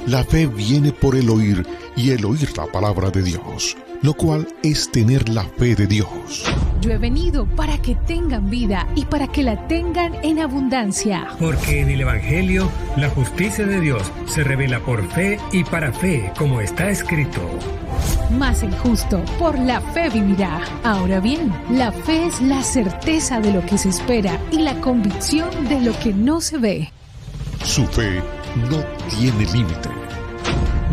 La fe viene por el oír y el oír la palabra de Dios, lo cual es tener la fe de Dios. Yo he venido para que tengan vida y para que la tengan en abundancia. Porque en el Evangelio la justicia de Dios se revela por fe y para fe, como está escrito. Mas el justo por la fe vivirá. Ahora bien, la fe es la certeza de lo que se espera y la convicción de lo que no se ve. Su fe no tiene límite.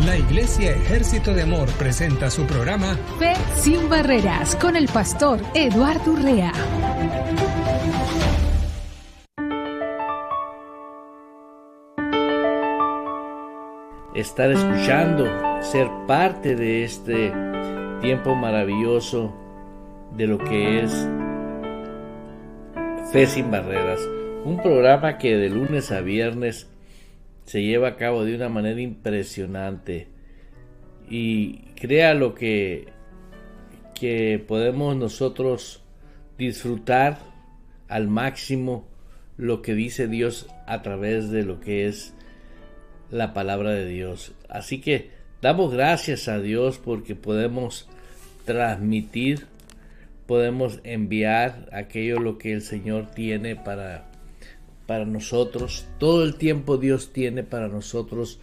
La Iglesia Ejército de Amor presenta su programa Fe sin Barreras con el pastor Eduardo Urrea. Estar escuchando, ser parte de este tiempo maravilloso de lo que es Fe sin Barreras, un programa que de lunes a viernes se lleva a cabo de una manera impresionante y crea lo que podemos nosotros disfrutar al máximo lo que dice Dios a través de lo que es la palabra de Dios. Así que damos gracias a Dios porque podemos transmitir, podemos enviar aquello lo que el Señor tiene para nosotros. Todo el tiempo Dios tiene para nosotros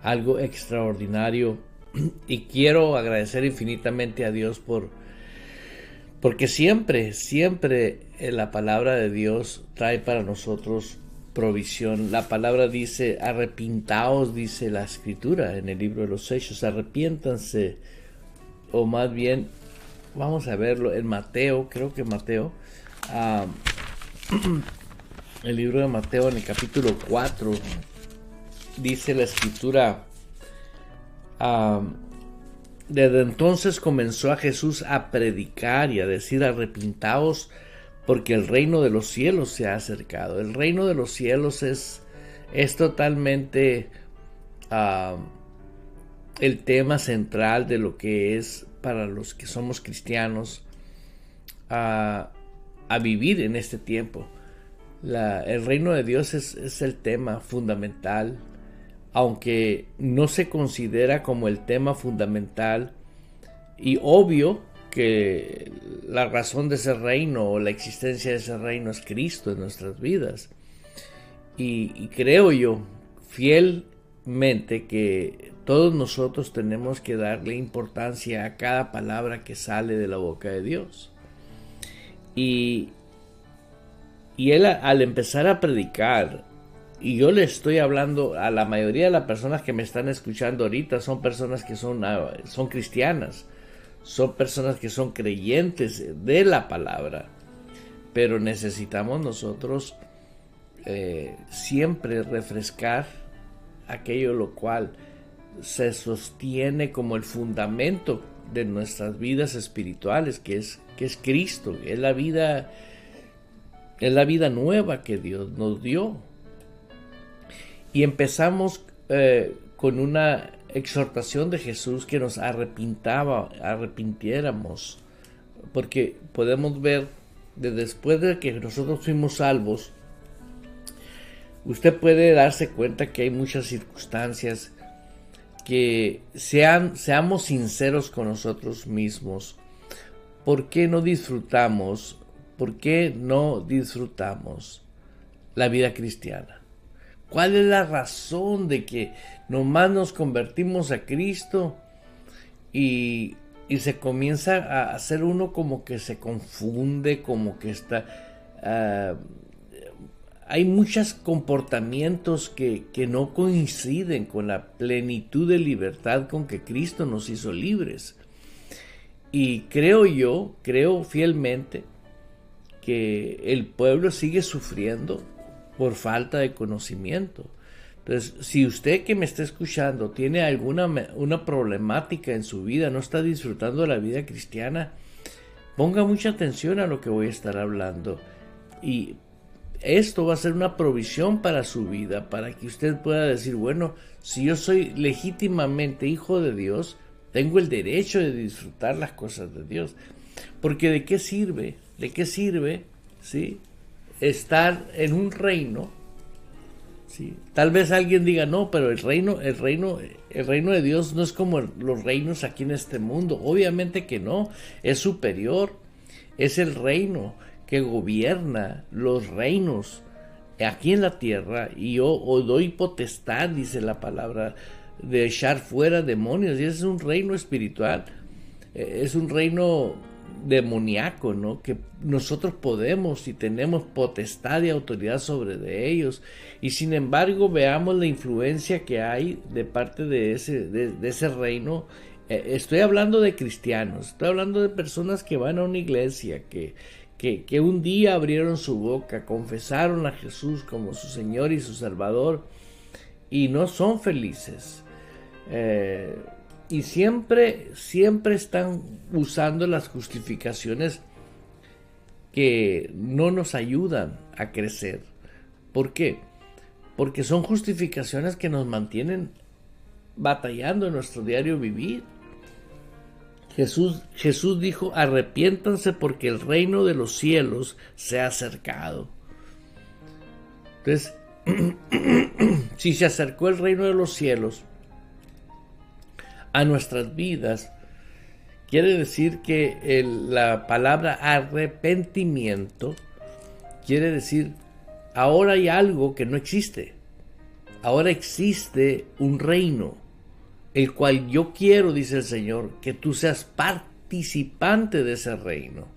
algo extraordinario y quiero agradecer infinitamente a Dios porque siempre la palabra de Dios trae para nosotros provisión. La palabra dice: arrepintaos, dice la escritura en el libro de los Hechos, arrepiéntanse, o más bien vamos a verlo en Mateo, creo que Mateo, el libro de Mateo en el capítulo 4 dice la escritura: desde entonces comenzó a Jesús a predicar y a decir: arrepintaos, porque el reino de los cielos se ha acercado. El reino de los cielos es totalmente el tema central de lo que es para los que somos cristianos a vivir en este tiempo. El reino de Dios es el tema fundamental, aunque no se considera como el tema fundamental y obvio que la razón de ese reino o la existencia de ese reino es Cristo en nuestras vidas. Y creo yo fielmente que todos nosotros tenemos que darle importancia a cada palabra que sale de la boca de Dios. Y él al empezar a predicar, y yo le estoy hablando a la mayoría de las personas que me están escuchando ahorita, son personas que son cristianas, son personas que son creyentes de la palabra, pero necesitamos nosotros siempre refrescar aquello lo cual se sostiene como el fundamento de nuestras vidas espirituales, que es Cristo, es la vida nueva que Dios nos dio. Y empezamos con una exhortación de Jesús que nos arrepintiéramos, porque podemos ver después de que nosotros fuimos salvos, usted puede darse cuenta que hay muchas circunstancias que seamos sinceros con nosotros mismos. ¿Por qué no disfrutamos la vida cristiana? ¿Cuál es la razón de que nomás nos convertimos a Cristo y se comienza a hacer uno como que se confunde, como que está... hay muchos comportamientos que no coinciden con la plenitud de libertad con que Cristo nos hizo libres. Y creo fielmente que el pueblo sigue sufriendo por falta de conocimiento. Entonces, si usted que me está escuchando tiene una problemática en su vida, no está disfrutando de la vida cristiana, ponga mucha atención a lo que voy a estar hablando. Y esto va a ser una provisión para su vida, para que usted pueda decir: bueno, si yo soy legítimamente hijo de Dios, tengo el derecho de disfrutar las cosas de Dios. Porque ¿de qué sirve? ¿Sí? Estar en un reino Sí. Tal vez alguien diga, no, pero el reino de Dios no es como los reinos aquí en este mundo. Obviamente que no, es superior. Es el reino que gobierna los reinos aquí en la tierra. Y yo os doy potestad, dice la palabra, de echar fuera demonios. Y ese es un reino espiritual. Es un reino demoníaco, ¿no? Que nosotros podemos y tenemos potestad y autoridad sobre de ellos, y sin embargo veamos la influencia que hay de parte de ese reino. Estoy hablando de cristianos, estoy hablando de personas que van a una iglesia, que un día abrieron su boca, confesaron a Jesús como su Señor y su Salvador, y no son felices. Y siempre están usando las justificaciones que no nos ayudan a crecer. ¿Por qué? Porque son justificaciones que nos mantienen batallando en nuestro diario vivir. Jesús dijo, arrepiéntanse porque el reino de los cielos se ha acercado. Entonces, si se acercó el reino de los cielos a nuestras vidas, quiere decir que la palabra arrepentimiento quiere decir ahora hay algo que no existe. Ahora existe un reino, el cual yo quiero, dice el Señor, que tú seas participante de ese reino,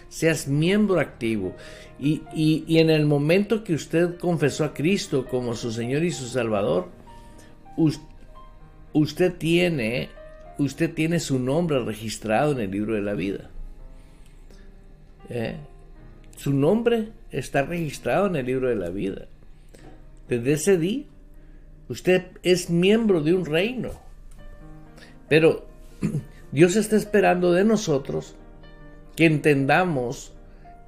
seas miembro activo. Y en el momento que usted confesó a Cristo como su Señor y su Salvador, usted tiene su nombre registrado en el libro de la vida. Su nombre está registrado en el libro de la vida. Desde ese día, usted es miembro de un reino. Pero Dios está esperando de nosotros que entendamos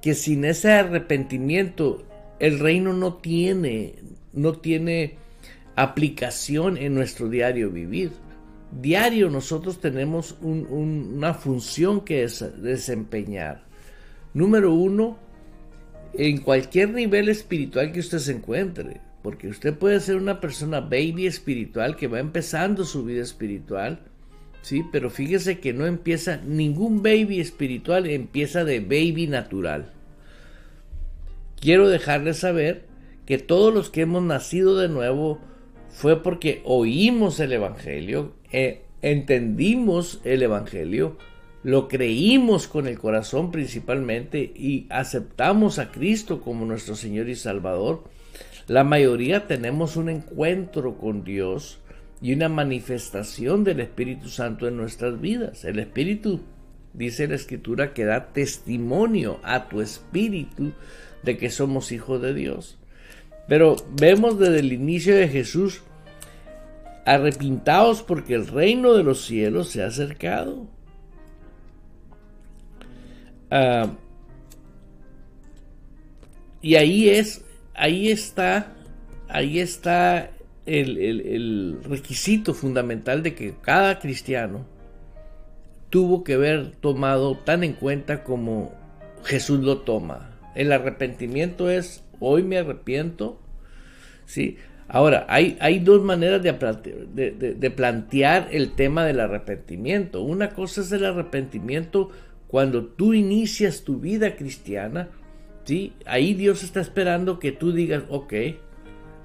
que sin ese arrepentimiento el reino no tiene aplicación en nuestro diario vivir. Diario nosotros tenemos una función que desempeñar. Número uno, en cualquier nivel espiritual que usted se encuentre, porque usted puede ser una persona baby espiritual que va empezando su vida espiritual, sí, pero fíjese que no empieza, ningún baby espiritual empieza de baby natural. Quiero dejarles saber que todos los que hemos nacido de nuevo fue porque oímos el Evangelio, entendimos el Evangelio, lo creímos con el corazón principalmente y aceptamos a Cristo como nuestro Señor y Salvador. La mayoría tenemos un encuentro con Dios y una manifestación del Espíritu Santo en nuestras vidas. El Espíritu, dice la Escritura, que da testimonio a tu espíritu de que somos hijos de Dios. Pero vemos desde el inicio de Jesús, arrepintaos porque el reino de los cielos se ha acercado. Y ahí está el requisito fundamental de que cada cristiano tuvo que haber tomado tan en cuenta como Jesús lo toma. El arrepentimiento es, hoy me arrepiento, ¿sí? Ahora, hay dos maneras de plantear el tema del arrepentimiento. Una cosa es el arrepentimiento cuando tú inicias tu vida cristiana, ¿sí? Ahí Dios está esperando que tú digas, ok,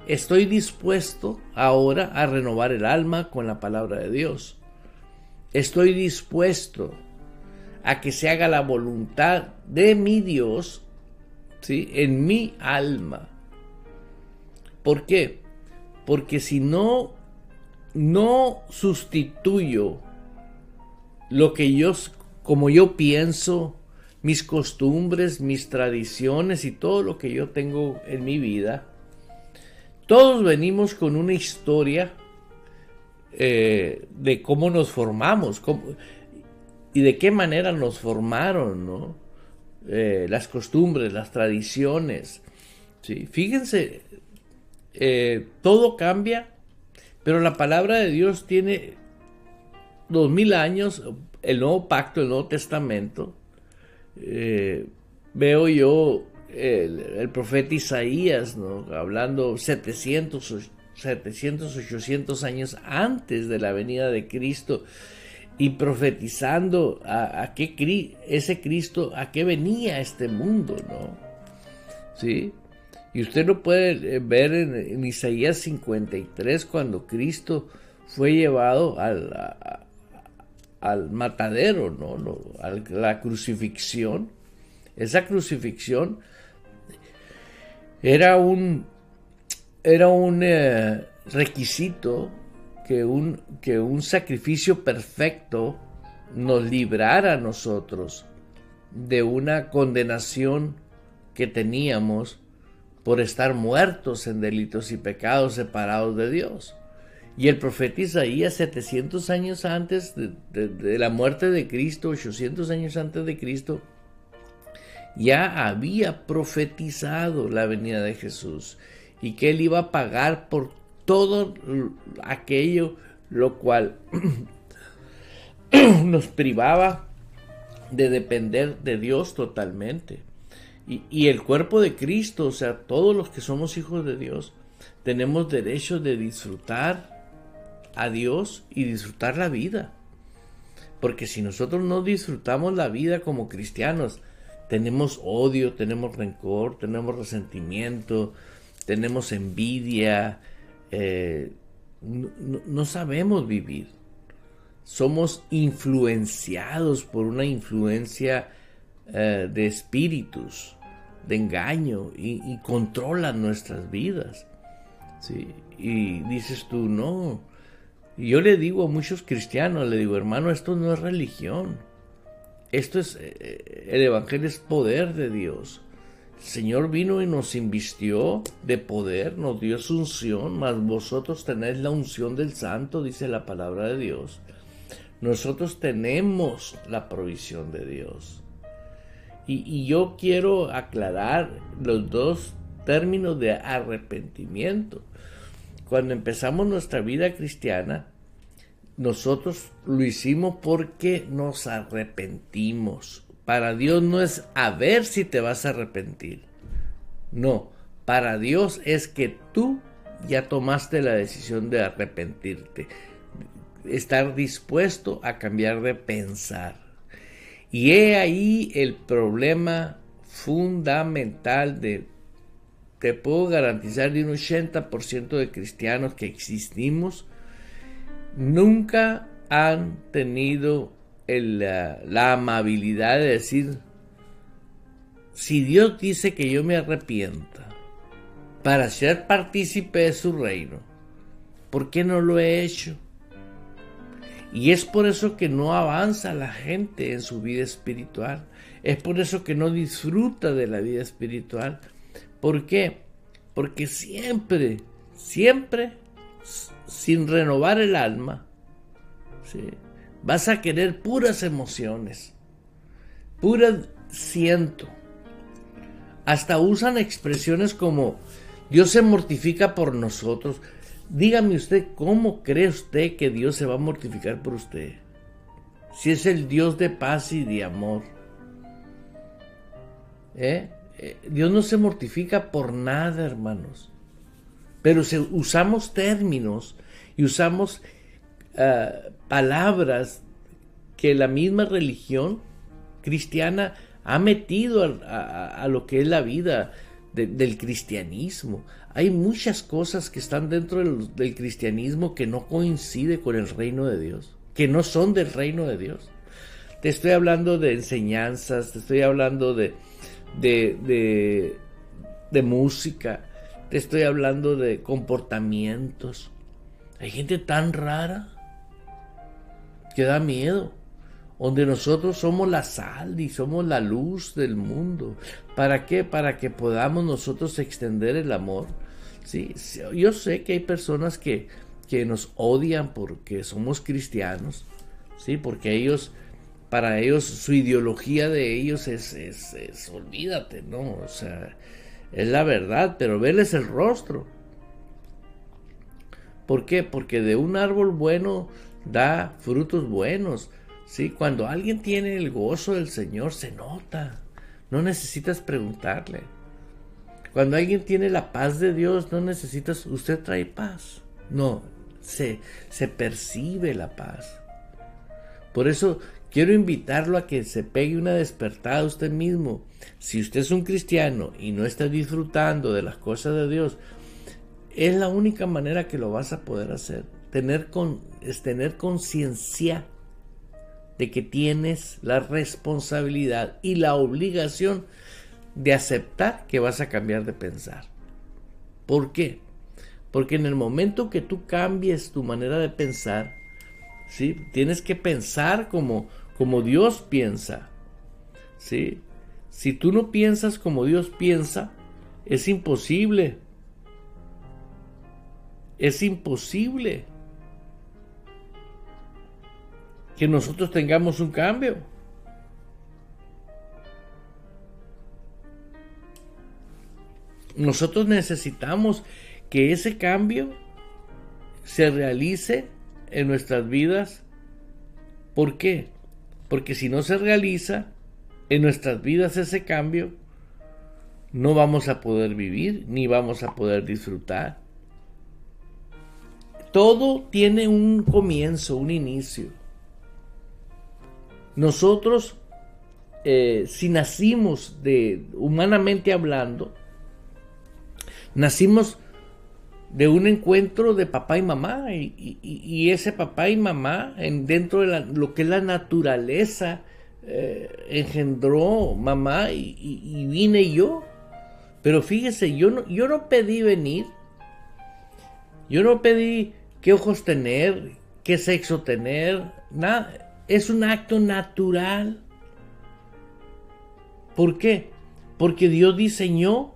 estoy dispuesto ahora a renovar el alma con la palabra de Dios. Estoy dispuesto a que se haga la voluntad de mi Dios, ¿sí?, en mi alma. ¿Por qué? Porque si no sustituyo lo que como yo pienso, mis costumbres, mis tradiciones y todo lo que yo tengo en mi vida, todos venimos con una historia de cómo nos formamos y de qué manera nos formaron, ¿no? Las costumbres, las tradiciones, ¿sí? Fíjense, todo cambia, pero la palabra de Dios tiene 2000 años, el nuevo pacto, el Nuevo Testamento. Veo yo el profeta Isaías, ¿no? Hablando 700, 800 años antes de la venida de Cristo, y profetizando ese Cristo, a qué venía este mundo, ¿no? ¿Sí? Y usted lo puede ver en Isaías 53, cuando Cristo fue llevado al matadero, ¿no? A la crucifixión. Esa crucifixión era un requisito que un sacrificio perfecto nos librara a nosotros de una condenación que teníamos por estar muertos en delitos y pecados, separados de Dios. Y el profeta Isaías, 700 años antes de la muerte de Cristo, 800 años antes de Cristo, ya había profetizado la venida de Jesús y que Él iba a pagar por todo aquello lo cual nos privaba de depender de Dios totalmente. Y el cuerpo de Cristo, o sea, todos los que somos hijos de Dios, tenemos derecho de disfrutar a Dios y disfrutar la vida. Porque si nosotros no disfrutamos la vida como cristianos, tenemos odio, tenemos rencor, tenemos resentimiento, tenemos envidia, no sabemos vivir. Somos influenciados por una influencia de espíritus, de engaño, y controlan nuestras vidas, ¿sí? Y dices tú, no. Y yo le digo a muchos cristianos, le digo, hermano, esto no es religión. Esto es, el evangelio es poder de Dios. El Señor vino y nos invistió de poder, nos dio su unción, mas vosotros tenéis la unción del Santo, dice la palabra de Dios. Nosotros tenemos la provisión de Dios. Y yo quiero aclarar los dos términos de arrepentimiento. Cuando empezamos nuestra vida cristiana, nosotros lo hicimos porque nos arrepentimos. Para Dios no es a ver si te vas a arrepentir. No, para Dios es que tú ya tomaste la decisión de arrepentirte. Estar dispuesto a cambiar de pensar. Y he ahí el problema fundamental te puedo garantizar, de un 80% de cristianos que existimos, nunca han tenido la amabilidad de decir, si Dios dice que yo me arrepienta para ser partícipe de su reino, ¿por qué no lo he hecho? Y es por eso que no avanza la gente en su vida espiritual. Es por eso que no disfruta de la vida espiritual. ¿Por qué? Porque siempre, sin renovar el alma, ¿sí?, vas a querer puras emociones, puras siento. Hasta usan expresiones como Dios se mortifica por nosotros. Dígame usted, ¿cómo cree usted que Dios se va a mortificar por usted? Si es el Dios de paz y de amor. Dios no se mortifica por nada, hermanos. Pero usamos términos y usamos palabras que la misma religión cristiana ha metido a lo que es la vida del cristianismo. Hay muchas cosas que están dentro del cristianismo que no coinciden con el reino de Dios, que no son del reino de Dios. Te estoy hablando de enseñanzas, te estoy hablando de música, te estoy hablando de comportamientos. Hay gente tan rara que da miedo, donde nosotros somos la sal y somos la luz del mundo. ¿Para qué? Para que podamos nosotros extender el amor. Sí, yo sé que hay personas que nos odian porque somos cristianos, sí, porque para ellos, su ideología de ellos es olvídate, ¿no? O sea, es la verdad, pero verles el rostro. ¿Por qué? Porque de un árbol bueno da frutos buenos. Sí, cuando alguien tiene el gozo del Señor, se nota. No necesitas preguntarle. Cuando alguien tiene la paz de Dios, no necesitas, usted trae paz. No, se percibe la paz. Por eso quiero invitarlo a que se pegue una despertada a usted mismo. Si usted es un cristiano y no está disfrutando de las cosas de Dios, es la única manera que lo vas a poder hacer. Tener conciencia de que tienes la responsabilidad y la obligación de aceptar que vas a cambiar de pensar. ¿Por qué? Porque en el momento que tú cambies tu manera de pensar, ¿sí? Tienes que pensar como Dios piensa, ¿sí? Si tú no piensas como Dios piensa, es imposible. Es imposible que nosotros tengamos un cambio. Nosotros necesitamos que ese cambio se realice en nuestras vidas. ¿Por qué? Porque si no se realiza en nuestras vidas ese cambio, no vamos a poder vivir ni vamos a poder disfrutar. Todo tiene un comienzo, un inicio. Nosotros, si nacimos humanamente hablando, nacimos de un encuentro de papá y mamá, y ese papá y mamá, dentro de lo que es la naturaleza, engendró mamá y vine yo. Pero fíjese, yo no pedí venir, yo no pedí qué ojos tener, qué sexo tener, nada. Es un acto natural. ¿Por qué? Porque Dios diseñó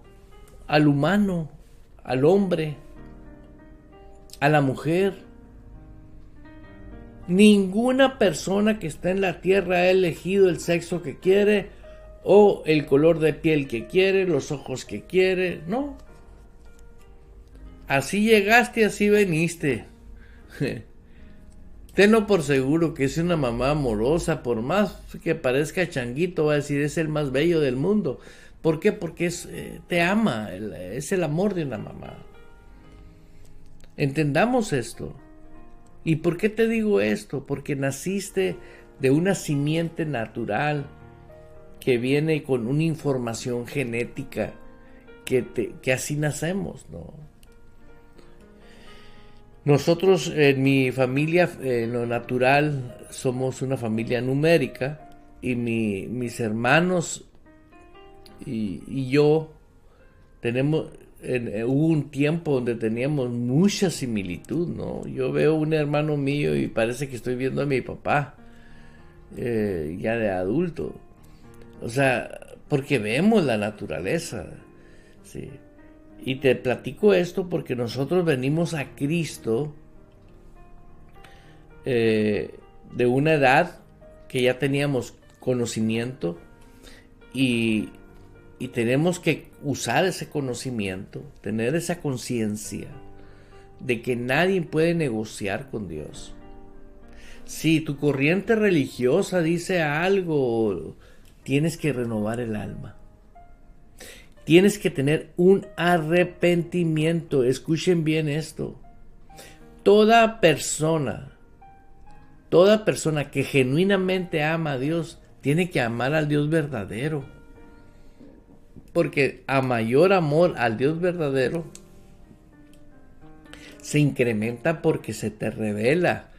al humano, al hombre, a la mujer. Ninguna persona que está en la tierra ha elegido el sexo que quiere o el color de piel que quiere, los ojos que quiere. No. Así llegaste, así veniste. Tenlo por seguro que es una mamá amorosa, por más que parezca changuito, va a decir, es el más bello del mundo. ¿Por qué? Porque te ama, es el amor de una mamá. Entendamos esto. ¿Y por qué te digo esto? Porque naciste de una simiente natural que viene con una información genética que así nacemos, ¿no? Nosotros en mi familia, en lo natural, somos una familia numérica y mis hermanos y yo hubo un tiempo donde teníamos mucha similitud, ¿no? Yo veo un hermano mío y parece que estoy viendo a mi papá, ya de adulto. O sea, porque vemos la naturaleza, ¿sí? Y te platico esto porque nosotros venimos a Cristo de una edad que ya teníamos conocimiento y tenemos que usar ese conocimiento, tener esa conciencia de que nadie puede negociar con Dios. Si tu corriente religiosa dice algo, tienes que renovar el alma. Tienes que tener un arrepentimiento. Escuchen bien esto. Toda persona que genuinamente ama a Dios, tiene que amar al Dios verdadero. Porque a mayor amor al Dios verdadero, se incrementa porque se te revela,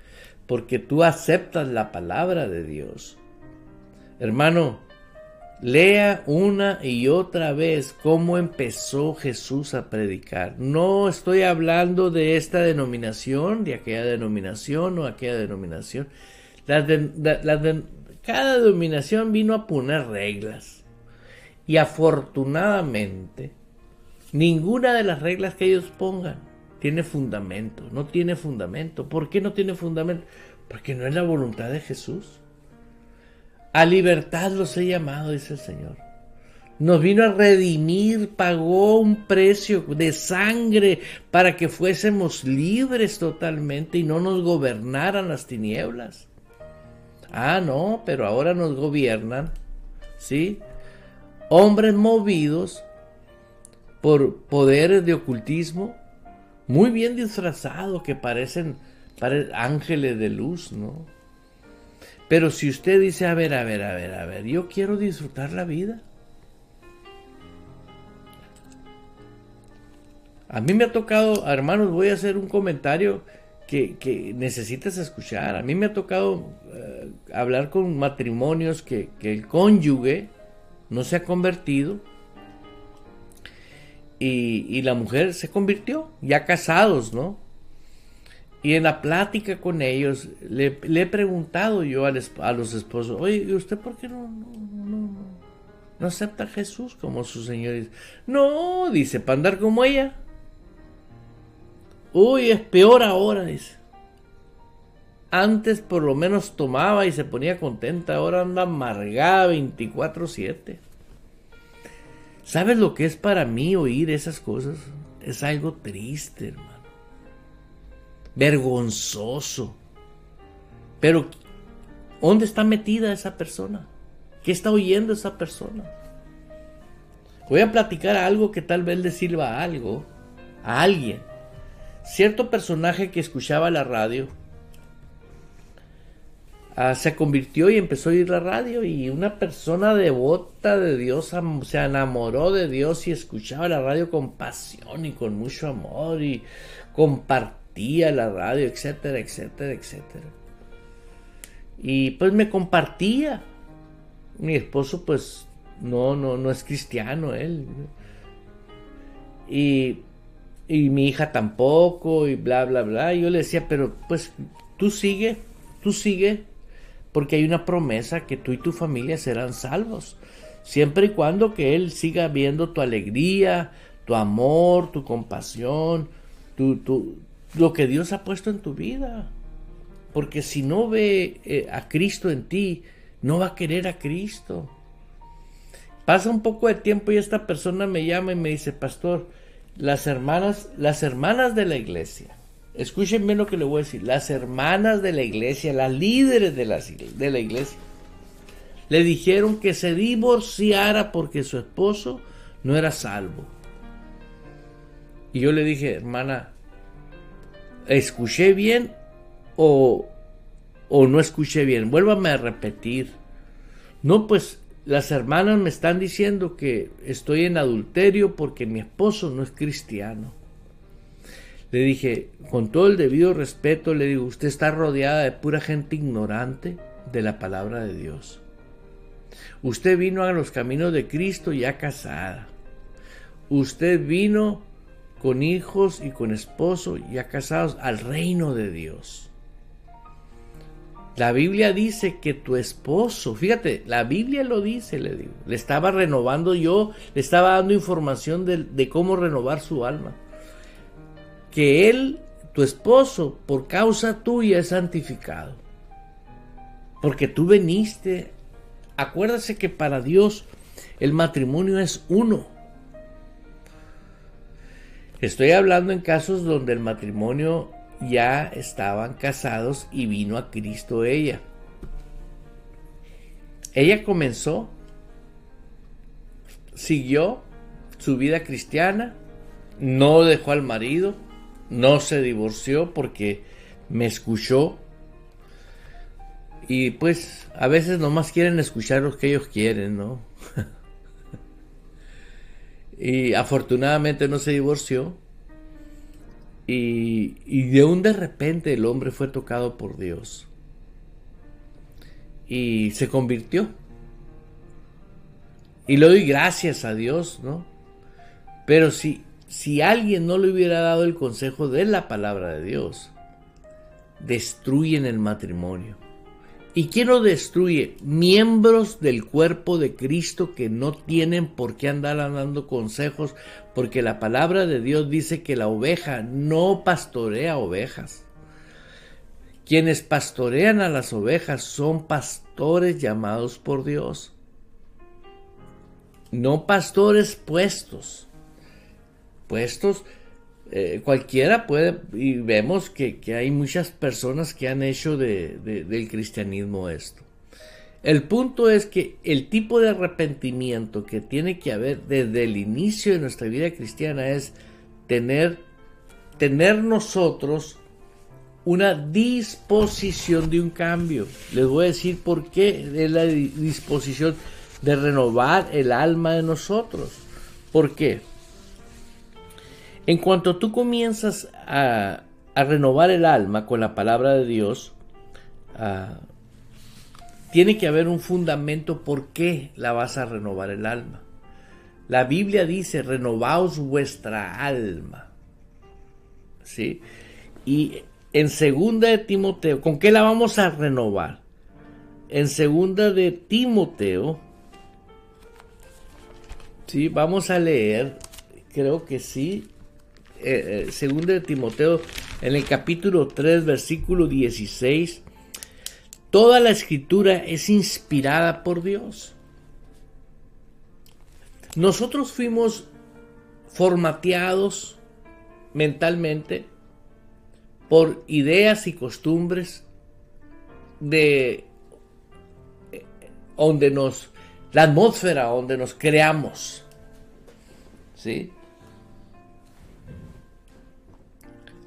porque tú aceptas la palabra de Dios. Hermano, lea una y otra vez cómo empezó Jesús a predicar. No estoy hablando de esta denominación, de aquella denominación o aquella denominación. Cada denominación vino a poner reglas. Y afortunadamente, ninguna de las reglas que ellos pongan tiene fundamento. No tiene fundamento. ¿Por qué no tiene fundamento? Porque no es la voluntad de Jesús. A libertad los he llamado, dice el Señor. Nos vino a redimir, pagó un precio de sangre para que fuésemos libres totalmente y no nos gobernaran las tinieblas. Ah, no, pero ahora nos gobiernan, ¿sí? Hombres movidos por poderes de ocultismo, muy bien disfrazados, que parecen ángeles de luz, ¿no? Pero si usted dice, a ver, yo quiero disfrutar la vida. A mí me ha tocado, hermanos, voy a hacer un comentario que necesitas escuchar. A mí me ha tocado hablar con matrimonios que el cónyuge no se ha convertido y la mujer se convirtió, ya casados, ¿no? Y en la plática con ellos le he preguntado yo a los esposos, oye, ¿y usted por qué no acepta a Jesús como su Señor? Y dice, no, dice, para andar como ella. Uy, es peor ahora, dice. Antes por lo menos tomaba y se ponía contenta, ahora anda amargada 24/7. ¿Sabes lo que es para mí oír esas cosas? Es algo triste, hermano. Vergonzoso. Pero, ¿dónde está metida esa persona? ¿Qué está oyendo esa persona? Voy a platicar algo que tal vez le sirva algo a alguien. Cierto personaje que escuchaba la radio se convirtió y empezó a oír la radio, y una persona devota de Dios se enamoró de Dios y escuchaba la radio con pasión y con mucho amor y compartía la radio, etcétera, etcétera, etcétera. Y pues me compartía. Mi esposo pues no es cristiano él. Y mi hija tampoco, y bla, bla, bla. Y yo le decía, pero pues tú sigue, porque hay una promesa que tú y tu familia serán salvos. Siempre y cuando que Él siga viendo tu alegría, tu amor, tu compasión, lo que Dios ha puesto en tu vida. Porque si no ve a Cristo en ti, no va a querer a Cristo. Pasa un poco de tiempo y esta persona me llama y me dice, pastor, las hermanas de la iglesia, escuchen bien lo que le voy a decir, las hermanas de la iglesia, las líderes de la iglesia, le dijeron que se divorciara porque su esposo no era salvo. Y yo le dije, hermana, ¿escuché bien o no escuché bien? Vuélvame a repetir. No, pues las hermanas me están diciendo que estoy en adulterio porque mi esposo no es cristiano. Le dije, con todo el debido respeto, le digo, usted está rodeada de pura gente ignorante de la palabra de Dios. Usted vino a los caminos de Cristo ya casada. Usted vino con hijos y con esposo ya casados al reino de Dios. La Biblia dice que tu esposo, fíjate, la Biblia lo dice, le digo, le estaba renovando yo, le estaba dando información de cómo renovar su alma. Que él, tu esposo, por causa tuya es santificado. Porque tú veniste, acuérdase que para Dios el matrimonio es uno. Estoy hablando en casos donde el matrimonio ya estaban casados y vino a Cristo ella. Ella comenzó, siguió su vida cristiana, no dejó al marido, no se divorció porque me escuchó. Y pues a veces nomás quieren escuchar lo que ellos quieren, ¿no? Y afortunadamente no se divorció. Y de repente el hombre fue tocado por Dios. Y se convirtió. Y le doy gracias a Dios, ¿no? Pero si alguien no le hubiera dado el consejo de la palabra de Dios, destruyen el matrimonio. ¿Y quién lo destruye? Miembros del cuerpo de Cristo que no tienen por qué andar dando consejos, porque la palabra de Dios dice que la oveja no pastorea ovejas. Quienes pastorean a las ovejas son pastores llamados por Dios, no pastores puestos. Cualquiera puede, y vemos que hay muchas personas que han hecho del cristianismo esto. El punto es que el tipo de arrepentimiento que tiene que haber desde el inicio de nuestra vida cristiana es tener nosotros una disposición de un cambio. Les voy a decir por qué es la disposición de renovar el alma de nosotros. ¿Por qué? En cuanto tú comienzas a renovar el alma con la palabra de Dios, tiene que haber un fundamento por qué la vas a renovar el alma. La Biblia dice, renovaos vuestra alma. ¿Sí? Y en 2 de Timoteo, ¿con qué la vamos a renovar? En 2 de Timoteo, ¿sí? Vamos a leer, creo que sí, 2 de Timoteo, en el capítulo 3, versículo 16, toda la escritura es inspirada por Dios. Nosotros fuimos formateados mentalmente por ideas y costumbres de la atmósfera donde nos creamos, ¿sí?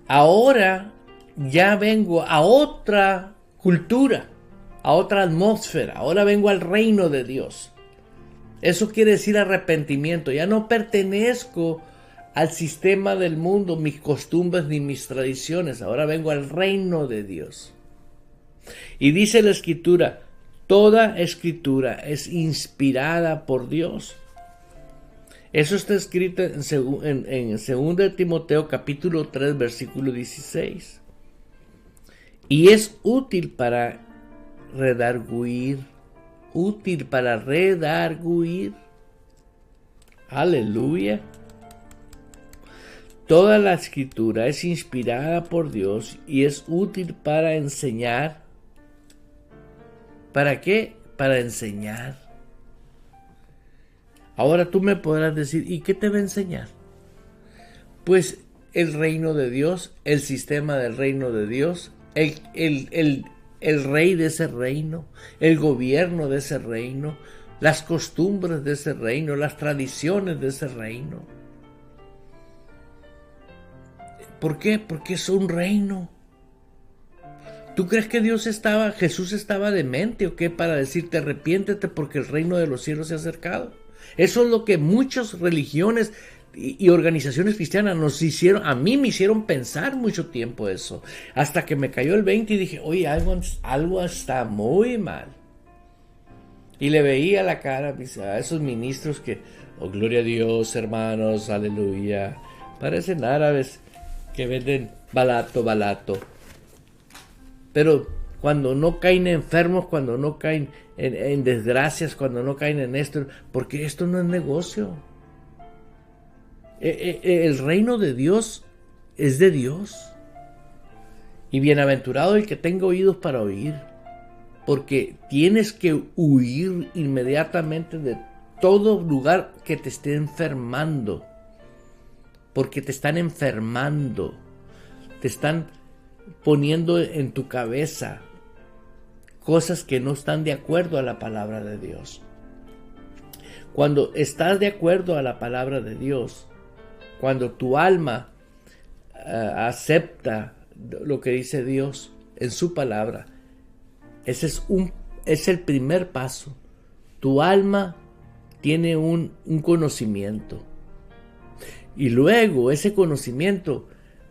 Ahora ya vengo a otra cultura, a otra atmósfera. Ahora vengo al reino de Dios. Eso quiere decir arrepentimiento. Ya no pertenezco al sistema del mundo, mis costumbres ni mis tradiciones. Ahora vengo al reino de Dios. Y dice la Escritura, toda Escritura es inspirada por Dios. Eso está escrito en 2 de Timoteo capítulo 3 versículo 16. Y es útil para redarguir. Útil para redarguir. Aleluya. Toda la Escritura es inspirada por Dios y es útil para enseñar. ¿Para qué? Para enseñar. Ahora tú me podrás decir, ¿y qué te va a enseñar? Pues el reino de Dios, el sistema del reino de Dios, el rey de ese reino, el gobierno de ese reino, las costumbres de ese reino, las tradiciones de ese reino. ¿Por qué? Porque es un reino. ¿Tú crees que Jesús estaba demente o qué para decirte arrepiéntete porque el reino de los cielos se ha acercado? Eso es lo que muchas religiones y organizaciones cristianas a mí me hicieron pensar mucho tiempo eso, hasta que me cayó el 20 y dije, oye, algo está muy mal. Y le veía la cara a esos ministros que, oh, gloria a Dios, hermanos, aleluya, parecen árabes que venden balato. Pero cuando no caen enfermos, cuando no caen en desgracias, cuando no caen en esto, porque esto no es negocio. El reino de Dios es de Dios. Y bienaventurado el que tenga oídos para oír, porque tienes que huir inmediatamente de todo lugar que te esté enfermando, porque te están enfermando, te están poniendo en tu cabeza cosas que no están de acuerdo a la palabra de Dios. Cuando estás de acuerdo a la palabra de Dios, cuando tu alma acepta lo que dice Dios en su palabra, ese es el primer paso. Tu alma tiene un conocimiento, y luego ese conocimiento,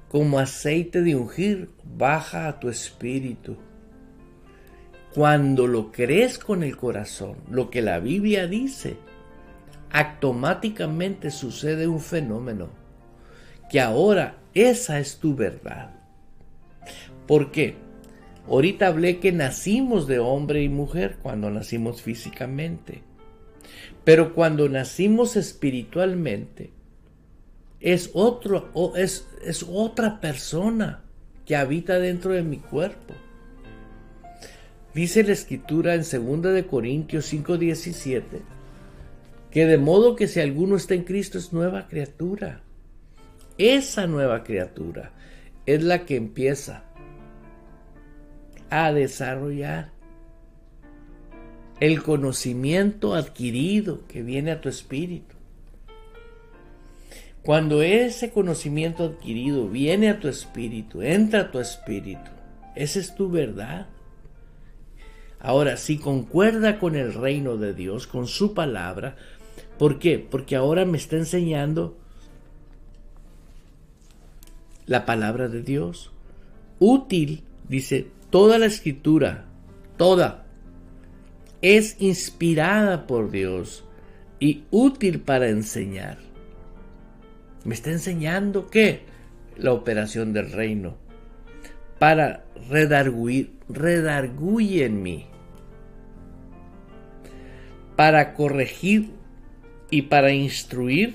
como aceite de ungir, baja a tu espíritu. Cuando lo crees con el corazón, lo que la Biblia dice, automáticamente sucede un fenómeno, que ahora esa es tu verdad. ¿Por qué? Ahorita hablé que nacimos de hombre y mujer cuando nacimos físicamente, pero cuando nacimos espiritualmente, es otra persona que habita dentro de mi cuerpo. Dice la Escritura en 2 de Corintios 5:17, que de modo que si alguno está en Cristo es nueva criatura. Esa nueva criatura es la que empieza a desarrollar el conocimiento adquirido que viene a tu espíritu. Cuando ese conocimiento adquirido viene a tu espíritu, entra a tu espíritu, esa es tu verdad. Ahora, si concuerda con el reino de Dios, con su palabra, ¿por qué? Porque ahora me está enseñando la palabra de Dios. Útil, dice, toda la escritura, toda, es inspirada por Dios y útil para enseñar. Me está enseñando ¿qué? La operación del reino. Para redarguye en mí. Para corregir y para instruir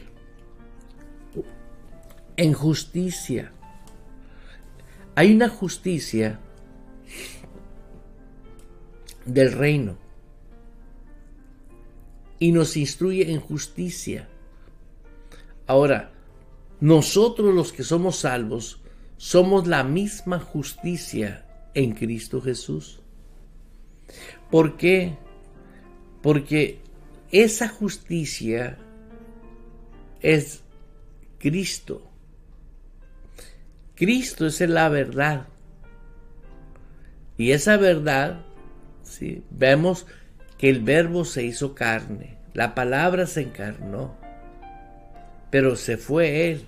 en justicia. Hay una justicia del reino y nos instruye en justicia. Ahora, nosotros los que somos salvos somos la misma justicia en Cristo Jesús. ¿Por qué? Porque esa justicia es Cristo. Cristo es la verdad. Y esa verdad, ¿sí? Vemos que el verbo se hizo carne, la palabra se encarnó, pero se fue Él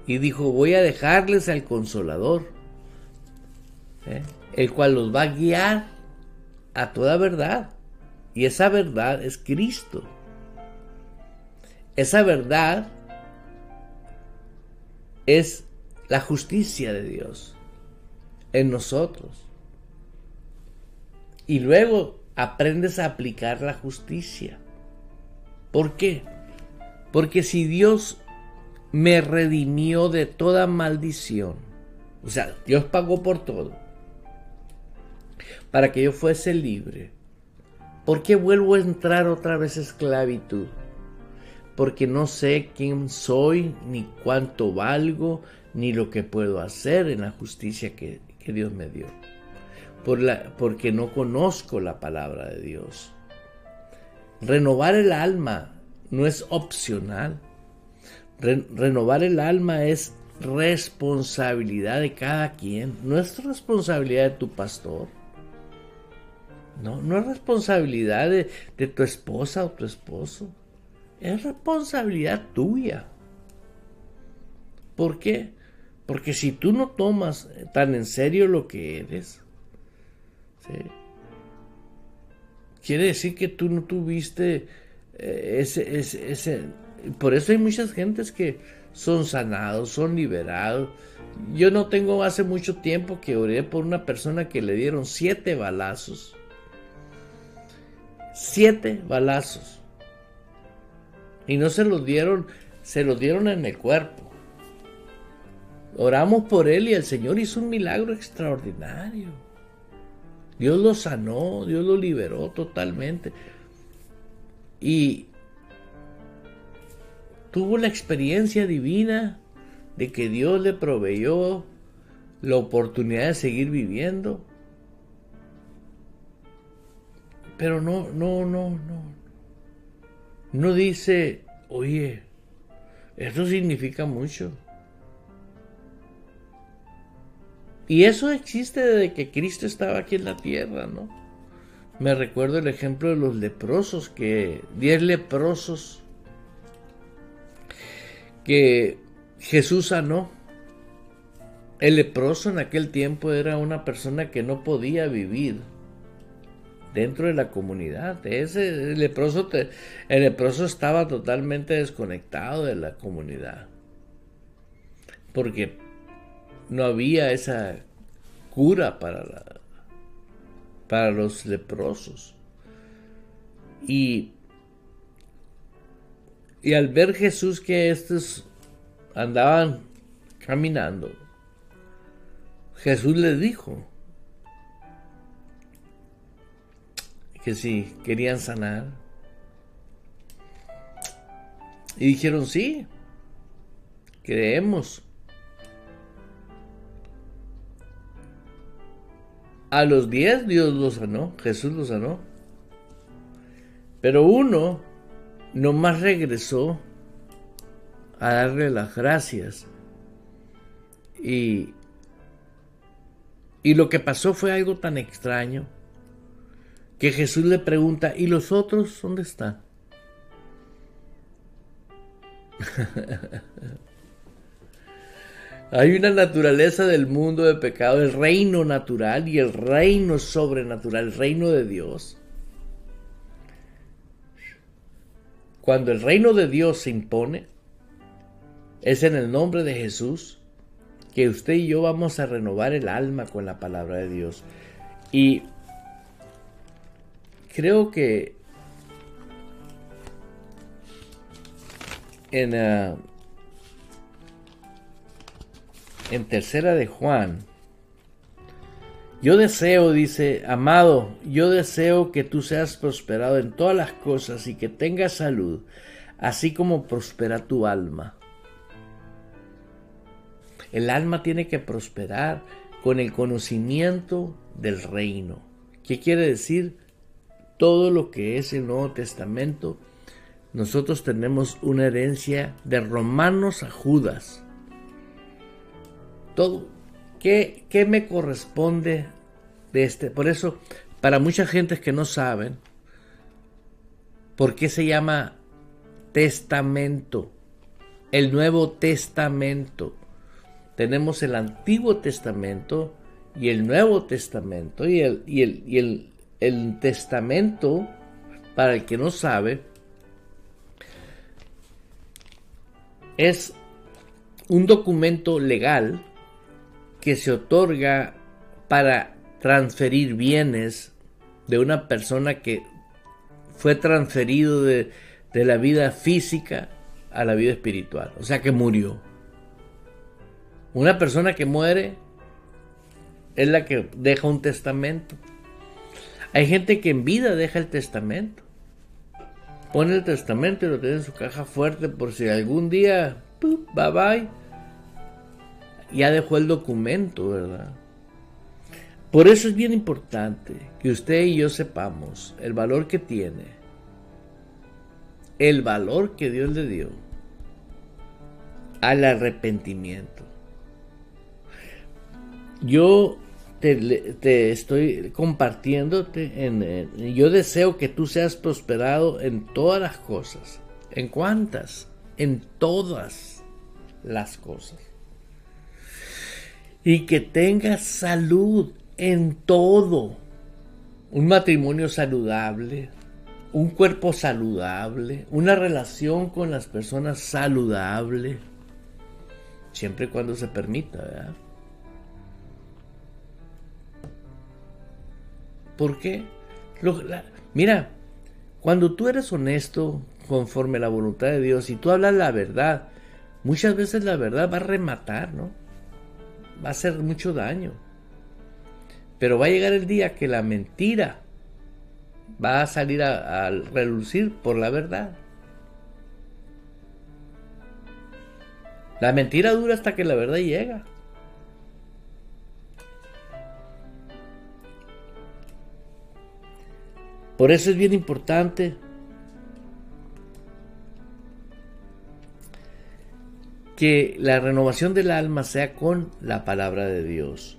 y dijo, voy a dejarles al Consolador, el cual los va a guiar a toda verdad. Y esa verdad es Cristo. Esa verdad es la justicia de Dios en nosotros. Y luego aprendes a aplicar la justicia. ¿Por qué? Porque si Dios me redimió de toda maldición, o sea, Dios pagó por todo, para que yo fuese libre, ¿por qué vuelvo a entrar otra vez a esclavitud? Porque no sé quién soy, ni cuánto valgo, ni lo que puedo hacer en la justicia que Dios me dio. Porque no conozco la palabra de Dios. Renovar el alma no es opcional. Renovar el alma es responsabilidad de cada quien. No es responsabilidad de tu pastor. No es responsabilidad de tu esposa o tu esposo. Es responsabilidad tuya. ¿Por qué? Porque si tú no tomas tan en serio lo que eres, ¿sí? Quiere decir que tú no tuviste ese. Por eso hay muchas gentes que son sanados, son liberados. Yo no tengo hace mucho tiempo que oré por una persona que le dieron 7 balazos. 7 balazos. Y no se los dieron, se los dieron en el cuerpo. Oramos por él y el Señor hizo un milagro extraordinario. Dios lo sanó, Dios lo liberó totalmente. Y tuvo la experiencia divina de que Dios le proveyó la oportunidad de seguir viviendo. Pero no dice, oye, esto significa mucho. Y eso existe desde que Cristo estaba aquí en la tierra, ¿no? Me recuerdo el ejemplo de los leprosos, que 10 leprosos que Jesús sanó. El leproso en aquel tiempo era una persona que no podía vivir dentro de la comunidad. El leproso estaba totalmente desconectado de la comunidad, porque no había esa cura para los leprosos. Y al ver Jesús que estos andaban caminando, Jesús les dijo que si querían sanar. Y dijeron, sí, creemos. A los 10 Dios los sanó, Jesús los sanó. Pero uno nomás regresó a darle las gracias. Y lo que pasó fue algo tan extraño que Jesús le pregunta, ¿y los otros dónde están? Hay una naturaleza del mundo de pecado, el reino natural y el reino sobrenatural, el reino de Dios. Cuando el reino de Dios se impone, es en el nombre de Jesús que usted y yo vamos a renovar el alma con la palabra de Dios. Y creo que en tercera de Juan, yo deseo, dice, amado, yo deseo que tú seas prosperado en todas las cosas y que tengas salud, así como prospera tu alma. El alma tiene que prosperar con el conocimiento del reino. ¿Qué quiere decir? Todo lo que es el Nuevo Testamento, nosotros tenemos una herencia de Romanos a Judas. Todo. ¿Qué me corresponde de este? Por eso, para mucha gente que no saben, ¿por qué se llama testamento? El Nuevo Testamento. Tenemos el Antiguo Testamento y el Nuevo Testamento. Y el testamento, para el que no sabe, es un documento legal que se otorga para transferir bienes de una persona que fue transferido de la vida física a la vida espiritual, o sea que murió. Una persona que muere es la que deja un testamento. Hay gente que en vida deja el testamento, pone el testamento y lo tiene en su caja fuerte por si algún día, bye bye, ya dejó el documento, ¿verdad? Por eso es bien importante que usted y yo sepamos el valor que tiene, el valor que Dios le dio al arrepentimiento. Yo te estoy compartiéndote yo deseo que tú seas prosperado en todas las cosas. ¿En cuántas? En todas las cosas. Y que tengas salud en todo. Un matrimonio saludable, un cuerpo saludable, una relación con las personas saludable, siempre y cuando se permita, ¿verdad? ¿Por qué? Mira, cuando tú eres honesto conforme a la voluntad de Dios y tú hablas la verdad, muchas veces la verdad va a rematar, ¿no? Va a hacer mucho daño. Pero va a llegar el día que la mentira va a salir a relucir por la verdad. La mentira dura hasta que la verdad llega. Por eso es bien importante que la renovación del alma sea con la palabra de Dios.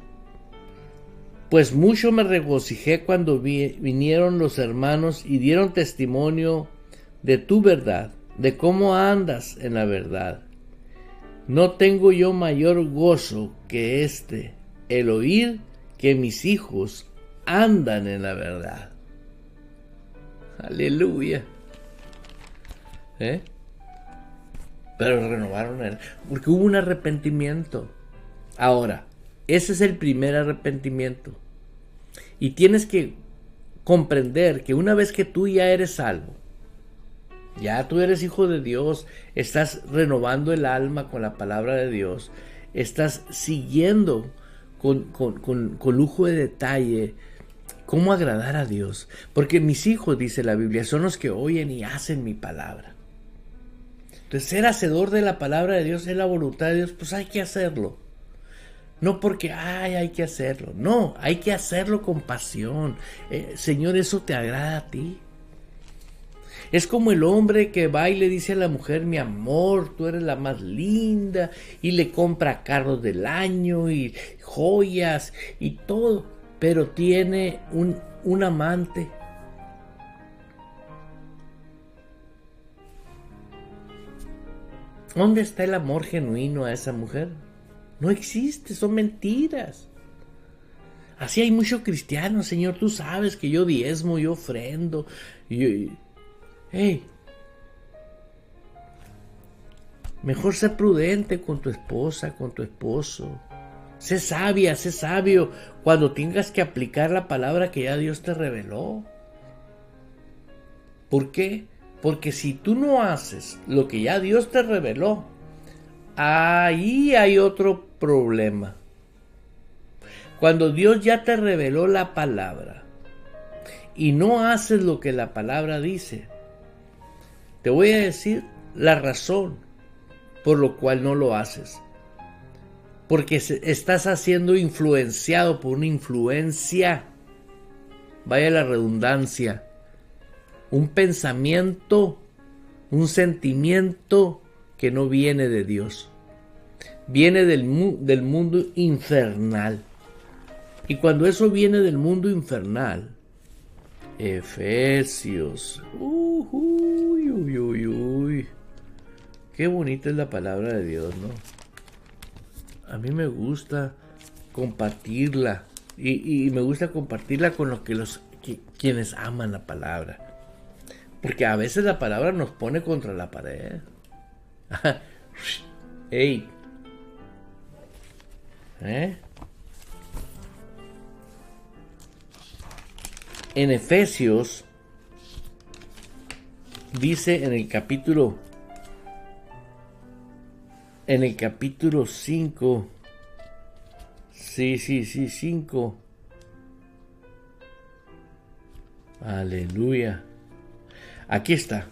Pues mucho me regocijé cuando vinieron los hermanos y dieron testimonio de tu verdad, de cómo andas en la verdad. No tengo yo mayor gozo que el oír que mis hijos andan en la verdad. Aleluya. Pero renovaron él, porque hubo un arrepentimiento. Ahora, ese es el primer arrepentimiento. Y tienes que comprender que una vez que tú ya eres salvo, ya tú eres hijo de Dios, estás renovando el alma con la palabra de Dios, estás siguiendo con lujo de detalle cómo agradar a Dios. Porque mis hijos, dice la Biblia, son los que oyen y hacen mi palabra. Entonces, ser hacedor de la palabra de Dios es la voluntad de Dios, pues hay que hacerlo. No porque, hay que hacerlo. No, hay que hacerlo con pasión. Señor, ¿eso te agrada a ti? Es como el hombre que va y le dice a la mujer, mi amor, tú eres la más linda, y le compra carros del año y joyas y todo, pero tiene un amante. ¿Dónde está el amor genuino a esa mujer? No existe, son mentiras. Así hay muchos cristianos, Señor, tú sabes que yo diezmo, yo ofrendo. Hey, mejor sé prudente con tu esposa, con tu esposo. Sé sabia, sé sabio cuando tengas que aplicar la palabra que ya Dios te reveló. ¿Por qué? Porque si tú no haces lo que ya Dios te reveló, ahí hay otro problema. Cuando Dios ya te reveló la palabra y no haces lo que la palabra dice, te voy a decir la razón por lo cual no lo haces. Porque estás siendo influenciado por una influencia, vaya la redundancia, un pensamiento, un sentimiento que no viene de Dios. Viene del mundo infernal. Y cuando eso viene del mundo infernal, Efesios, qué bonita es la palabra de Dios, ¿no? A mí me gusta compartirla y me gusta compartirla con quienes aman la palabra. Porque a veces la palabra nos pone contra la pared. Hey. En Efesios dice en el capítulo 5, 5. Aleluya. Aquí está.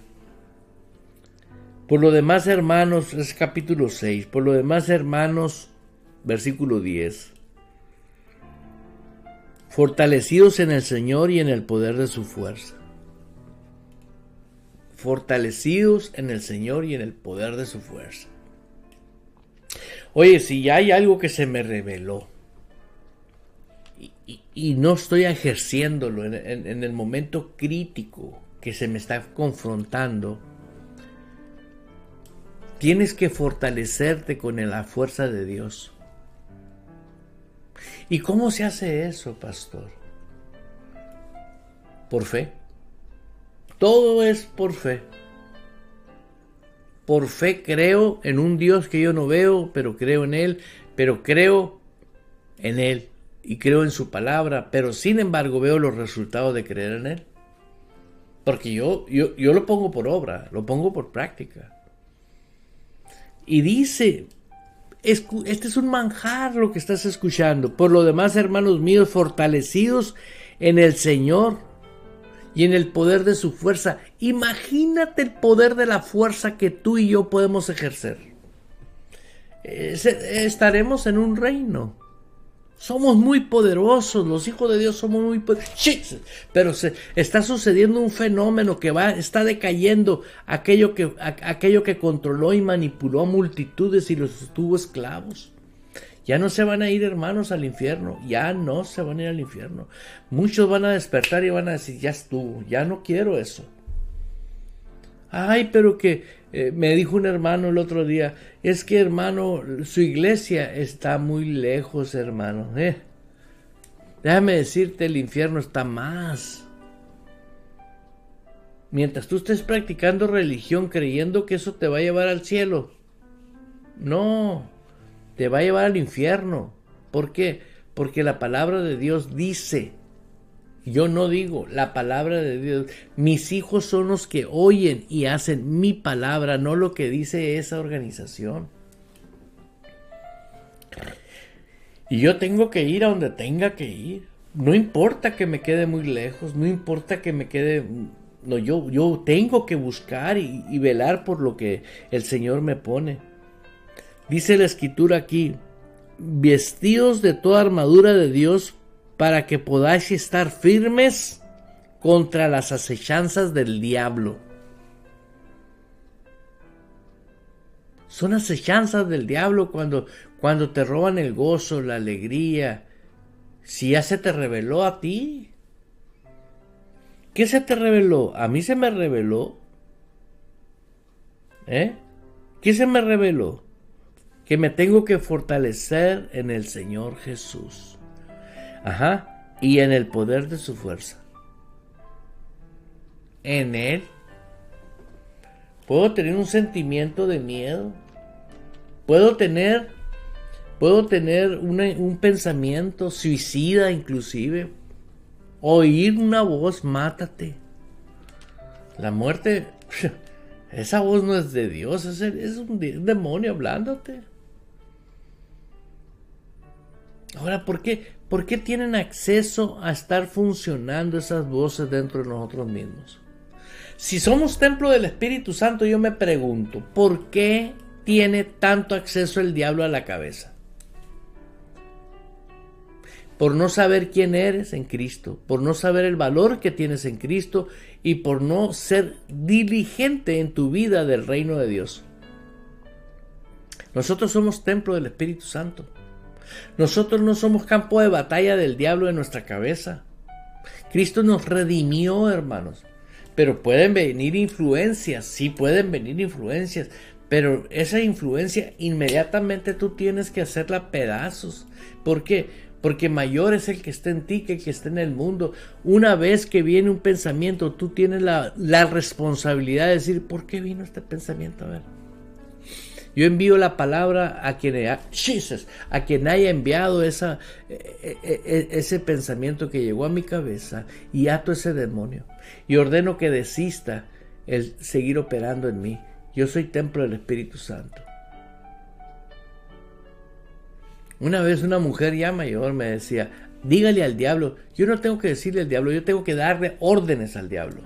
Por lo demás, hermanos, es capítulo 6. Por lo demás, hermanos, versículo 10. Fortalecidos en el Señor y en el poder de su fuerza. Fortalecidos en el Señor y en el poder de su fuerza. Oye, si ya hay algo que se me reveló y no estoy ejerciéndolo en el momento crítico que se me está confrontando, tienes que fortalecerte con la fuerza de Dios. ¿Y cómo se hace eso, pastor? Por fe. Todo es por fe. Por fe creo en un Dios que yo no veo, pero creo en Él, pero creo en Él y creo en su palabra, pero sin embargo veo los resultados de creer en Él. Porque yo lo pongo por obra, lo pongo por práctica. Y dice, este es un manjar lo que estás escuchando. Por lo demás, hermanos míos, fortalecidos en el Señor y en el poder de su fuerza. Imagínate el poder de la fuerza que tú y yo podemos ejercer. Estaremos en un reino. Somos muy poderosos, los hijos de Dios somos muy poderosos. Pero está sucediendo un fenómeno que está decayendo aquello que controló y manipuló a multitudes y los tuvo esclavos. Ya no se van a ir, hermanos, al infierno. Ya no se van a ir al infierno. Muchos van a despertar y van a decir, ya estuvo, ya no quiero eso. Ay, pero que me dijo un hermano el otro día, es que, hermano, su iglesia está muy lejos, hermano. Déjame decirte, el infierno está más. Mientras tú estés practicando religión creyendo que eso te va a llevar al cielo, no, te va a llevar al infierno. ¿Por qué? Porque la palabra de Dios dice, yo no digo, la palabra de Dios, mis hijos son los que oyen y hacen mi palabra, no lo que dice esa organización. Y yo tengo que ir a donde tenga que ir. No importa que me quede muy lejos, no importa que me quede... No, yo tengo que buscar y velar por lo que el Señor me pone. Dice la Escritura aquí, vestidos de toda armadura de Dios para que podáis estar firmes contra las acechanzas del diablo. Son acechanzas del diablo cuando te roban el gozo, la alegría. Si ya se te reveló a ti. ¿Qué se te reveló? A mí se me reveló. ¿Qué se me reveló? Que me tengo que fortalecer en el Señor Jesús. Y en el poder de su fuerza. En Él. Puedo tener un sentimiento de miedo. Puedo tener un pensamiento suicida inclusive. Oír una voz, mátate. La muerte, esa voz no es de Dios, es un demonio hablándote. Ahora, ¿por qué tienen acceso a estar funcionando esas voces dentro de nosotros mismos? Si somos templo del Espíritu Santo, yo me pregunto, ¿por qué tiene tanto acceso el diablo a la cabeza? Por no saber quién eres en Cristo, por no saber el valor que tienes en Cristo y por no ser diligente en tu vida del reino de Dios. Nosotros somos templo del Espíritu Santo. Nosotros no somos campo de batalla del diablo en nuestra cabeza. Cristo nos redimió, hermanos. Pero pueden venir influencias, sí pueden venir influencias, pero esa influencia inmediatamente tú tienes que hacerla pedazos. ¿Por qué? Porque mayor es el que está en ti que el que está en el mundo. Una vez que viene un pensamiento, tú tienes la responsabilidad de decir, ¿por qué vino este pensamiento? A ver. Yo envío la palabra a quien haya enviado ese pensamiento que llegó a mi cabeza y ato ese demonio. Y ordeno que desista el seguir operando en mí. Yo soy templo del Espíritu Santo. Una vez una mujer ya mayor me decía, dígale al diablo. Yo no tengo que decirle al diablo, yo tengo que darle órdenes al diablo.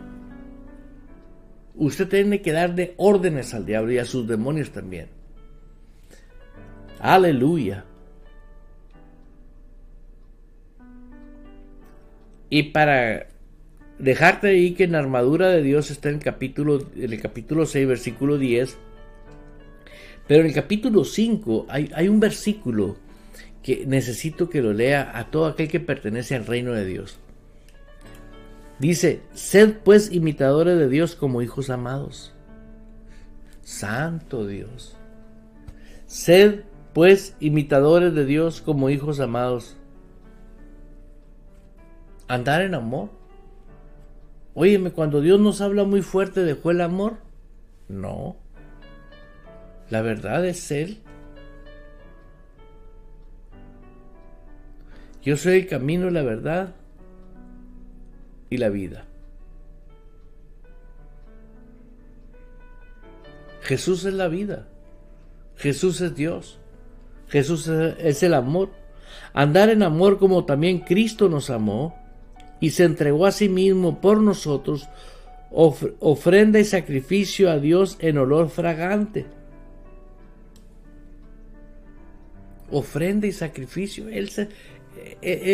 Usted tiene que darle órdenes al diablo y a sus demonios también. Aleluya. Y para dejarte ahí que en la armadura de Dios está en el capítulo 6, versículo 10. Pero en el capítulo 5 hay un versículo que necesito que lo lea a todo aquel que pertenece al reino de Dios. Dice, sed pues imitadores de Dios como hijos amados. Santo Dios. Sed pues imitadores de Dios como hijos amados. Andar en amor. Óyeme, cuando Dios nos habla muy fuerte, ¿dejó el amor? No. La verdad es Él. Yo soy el camino, la verdad y la vida. Jesús es la vida. Jesús es Dios. Jesús es el amor. Andar en amor como también Cristo nos amó y se entregó a sí mismo por nosotros, ofrenda y sacrificio a Dios en olor fragante. Ofrenda y sacrificio. Ese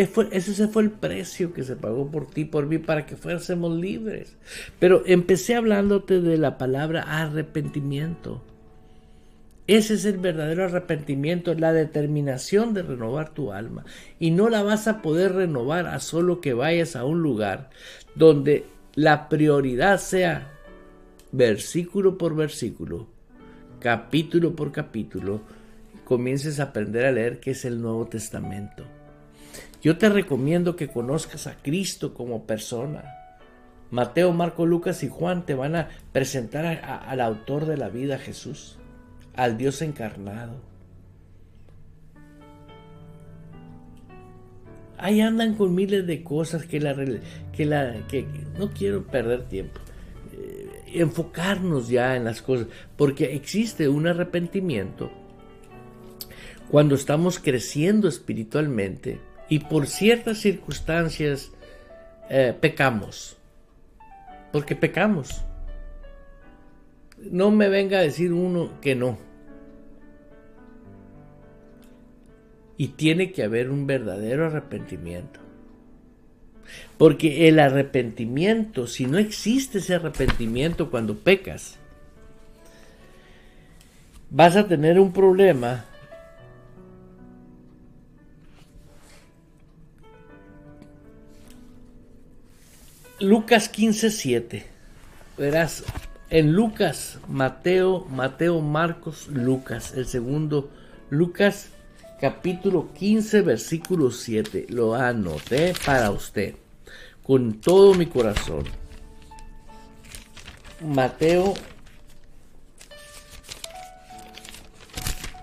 fue el precio que se pagó por ti, por mí, para que fuésemos libres. Pero empecé hablándote de la palabra arrepentimiento. Ese es el verdadero arrepentimiento, la determinación de renovar tu alma. Y no la vas a poder renovar a solo que vayas a un lugar donde la prioridad sea versículo por versículo, capítulo por capítulo, comiences a aprender a leer qué es el Nuevo Testamento. Yo te recomiendo que conozcas a Cristo como persona. Mateo, Marco, Lucas y Juan te van a presentar al autor de la vida, Jesús, al Dios encarnado. Ahí andan con miles de cosas que no quiero perder tiempo. Enfocarnos ya en las cosas, porque existe un arrepentimiento cuando estamos creciendo espiritualmente y por ciertas circunstancias pecamos. Porque pecamos. No me venga a decir uno que no. Y tiene que haber un verdadero arrepentimiento. Porque el arrepentimiento, si no existe ese arrepentimiento cuando pecas, vas a tener un problema Lucas 15:7. Verás, en Lucas, Mateo, Marcos, Lucas, el segundo, Lucas capítulo 15, versículo 7. Lo anoté para usted, con todo mi corazón. Mateo,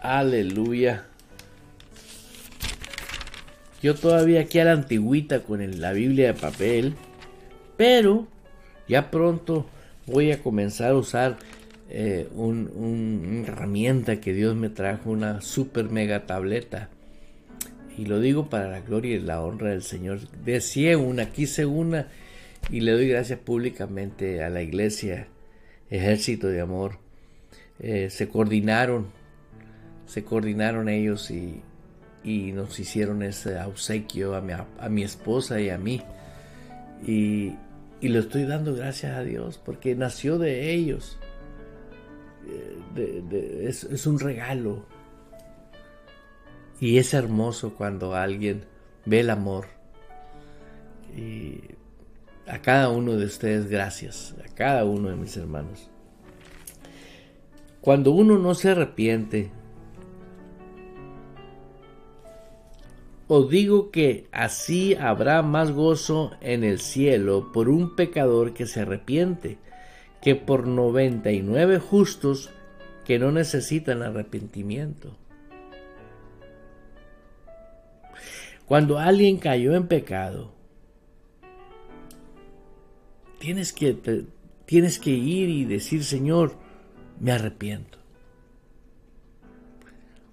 aleluya. Yo todavía aquí a la antigüita con la Biblia de papel, pero ya pronto voy a comenzar a usar una herramienta que Dios me trajo, una super mega tableta. Y lo digo para la gloria y la honra del Señor. Deseé una, quise una, y le doy gracias públicamente a la iglesia, Ejército de Amor. Se coordinaron ellos y nos hicieron ese obsequio a mi esposa y a mí. Y le estoy dando gracias a Dios porque nació de ellos. Es un regalo. Y es hermoso cuando alguien ve el amor. Y a cada uno de ustedes, gracias. A cada uno de mis hermanos. Cuando uno no se arrepiente, os digo que así habrá más gozo en el cielo por un pecador que se arrepiente, que por 99 justos que no necesitan arrepentimiento. Cuando alguien cayó en pecado, tienes que ir y decir: Señor, me arrepiento.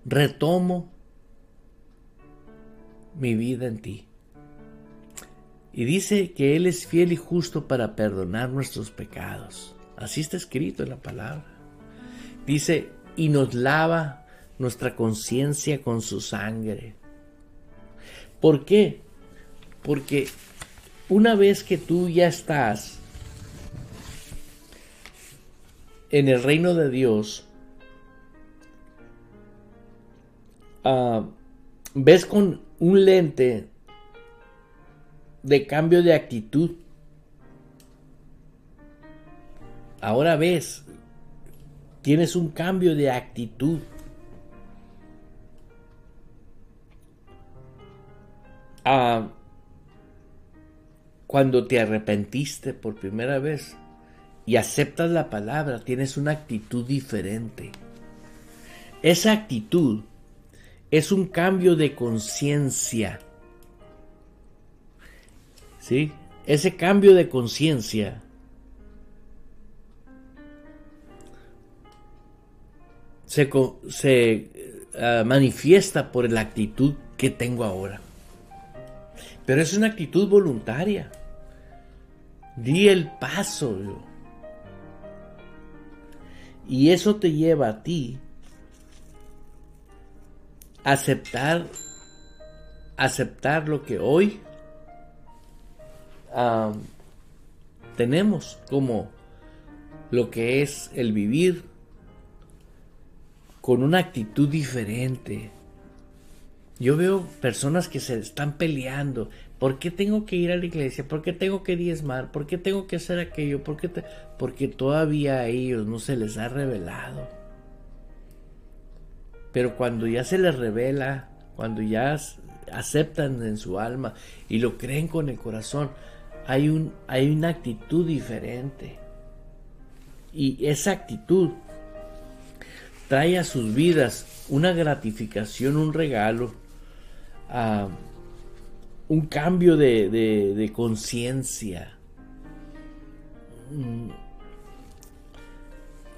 Retomo mi vida en ti. Y dice que Él es fiel y justo para perdonar nuestros pecados. Así está escrito en la palabra. Dice, y nos lava nuestra conciencia con su sangre. ¿Por qué? Porque una vez que tú ya estás en el reino de Dios, ves con un lente de cambio de actitud. Ahora ves, tienes un cambio de actitud. Cuando te arrepentiste por primera vez y aceptas la palabra, tienes una actitud diferente. Esa actitud es un cambio de conciencia. ¿Sí? Ese cambio de conciencia se manifiesta por la actitud que tengo ahora. Pero es una actitud voluntaria. Di el paso. Y eso te lleva a ti a aceptar lo que hoy tenemos como lo que es el vivir con una actitud diferente. Yo veo personas que se están peleando. ¿Por qué tengo que ir a la iglesia? ¿Por qué tengo que diezmar? ¿Por qué tengo que hacer aquello? Porque todavía a ellos no se les ha revelado. Pero cuando ya se les revela, cuando ya aceptan en su alma y lo creen con el corazón, hay una actitud diferente. Y esa actitud trae a sus vidas una gratificación, un regalo, un cambio de conciencia.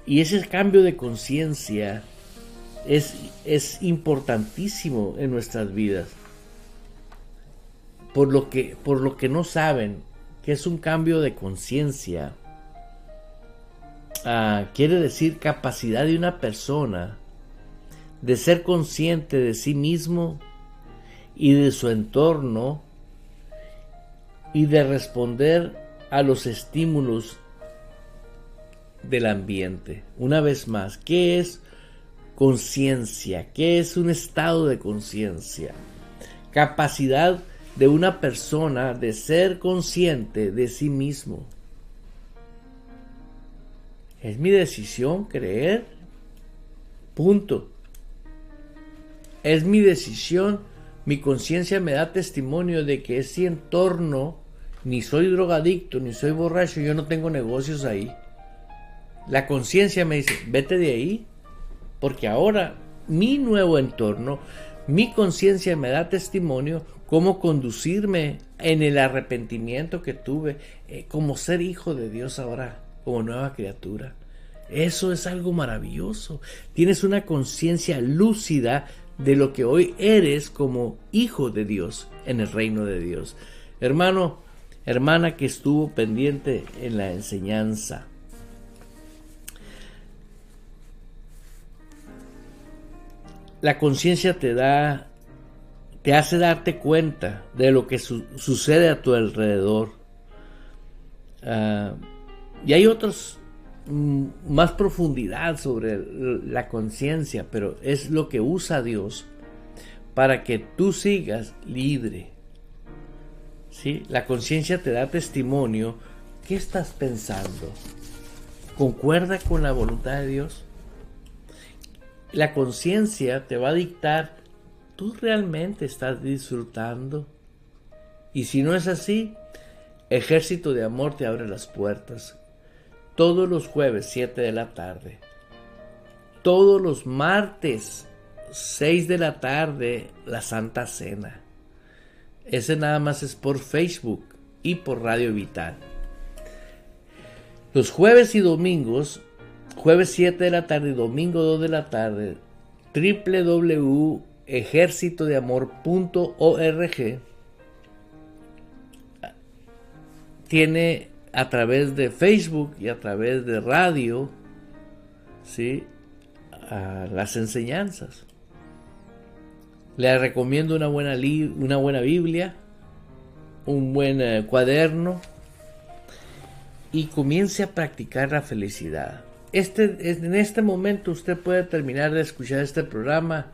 Y ese cambio de conciencia es importantísimo en nuestras vidas. Por lo que no saben que es un cambio de conciencia, quiere decir capacidad de una persona de ser consciente de sí mismo y de su entorno y de responder a los estímulos del ambiente. Una vez más, ¿qué es conciencia. ¿Qué es un estado de conciencia? Capacidad de una persona de ser consciente de sí mismo. Es mi decisión creer. Punto. Es mi decisión. Mi conciencia me da testimonio de que ese entorno, ni soy drogadicto, ni soy borracho, yo no tengo negocios ahí. La conciencia me dice, vete de ahí, porque ahora mi nuevo entorno, mi conciencia me da testimonio cómo conducirme en el arrepentimiento que tuve, como ser hijo de Dios ahora, como nueva criatura. Eso es algo maravilloso. Tienes una conciencia lúcida de lo que hoy eres como hijo de Dios en el reino de Dios. Hermano, hermana que estuvo pendiente en la enseñanza. La conciencia te hace darte cuenta de lo que sucede a tu alrededor. Y hay otros más profundidad sobre la conciencia, pero es lo que usa Dios para que tú sigas libre. ¿Sí? La conciencia te da testimonio. ¿Qué estás pensando? ¿Concuerda con la voluntad de Dios? La conciencia te va a dictar, ¿tú realmente estás disfrutando? Y si no es así, Ejército de Amor te abre las puertas. Todos los jueves, 7 de la tarde. Todos los martes, 6 de la tarde, la Santa Cena. Ese nada más es por Facebook y por Radio Vital. Los jueves y domingos, jueves 7 de la tarde y domingo 2 de la tarde, www.ejercitodeamor.org tiene a través de Facebook y a través de radio, ¿sí?, las enseñanzas. Le recomiendo una buena Biblia, un buen cuaderno, y comience a practicar la felicidad. En este momento usted puede terminar de escuchar este programa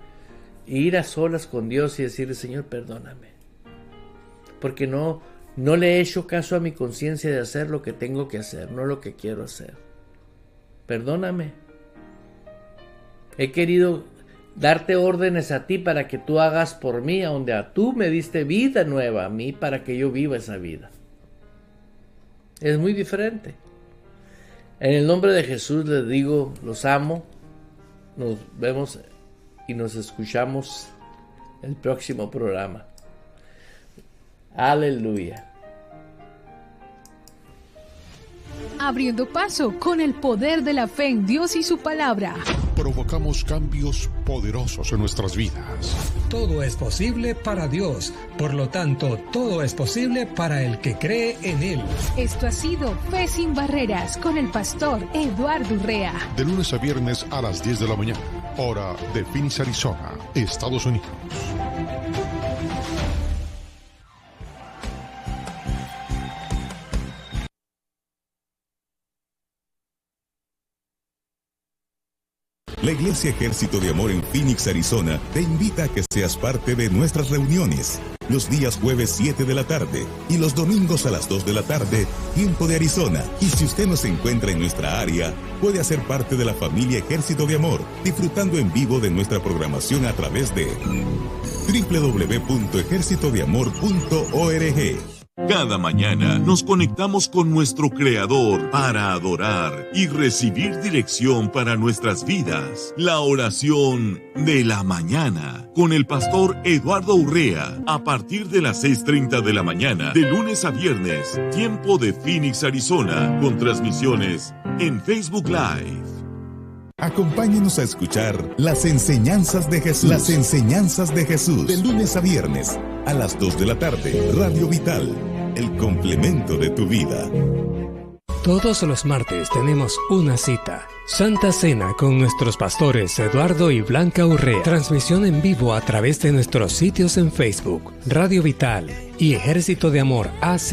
e ir a solas con Dios y decirle, Señor, perdóname, porque no le he hecho caso a mi conciencia de hacer lo que tengo que hacer, no lo que quiero hacer. Perdóname. He querido darte órdenes a ti para que tú hagas por mí, a donde tú me diste vida nueva a mí para que yo viva esa vida. Es muy diferente. En el nombre de Jesús les digo, los amo. Nos vemos y nos escuchamos el próximo programa. Aleluya. Abriendo paso con el poder de la fe en Dios y su palabra. Provocamos cambios poderosos en nuestras vidas. Todo es posible para Dios, por lo tanto, todo es posible para el que cree en Él. Esto ha sido Fe sin Barreras con el pastor Eduardo Urrea. De lunes a viernes a las 10 de la mañana, hora de Phoenix, Arizona, Estados Unidos. La Iglesia Ejército de Amor en Phoenix, Arizona, te invita a que seas parte de nuestras reuniones. Los días jueves 7 de la tarde y los domingos a las 2 de la tarde, tiempo de Arizona. Y si usted no se encuentra en nuestra área, puede hacer parte de la familia Ejército de Amor, disfrutando en vivo de nuestra programación a través de www.ejercitodeamor.org. Cada mañana nos conectamos con nuestro Creador para adorar y recibir dirección para nuestras vidas. La oración de la mañana con el pastor Eduardo Urrea a partir de las 6:30 de la mañana de lunes a viernes, tiempo de Phoenix, Arizona, con transmisiones en Facebook Live. Acompáñenos a escuchar las enseñanzas de Jesús. Las enseñanzas de Jesús. De lunes a viernes a las 2 de la tarde. Radio Vital, el complemento de tu vida. Todos los martes tenemos una cita. Santa Cena con nuestros pastores Eduardo y Blanca Urrea. Transmisión en vivo a través de nuestros sitios en Facebook, Radio Vital y Ejército de Amor AZ.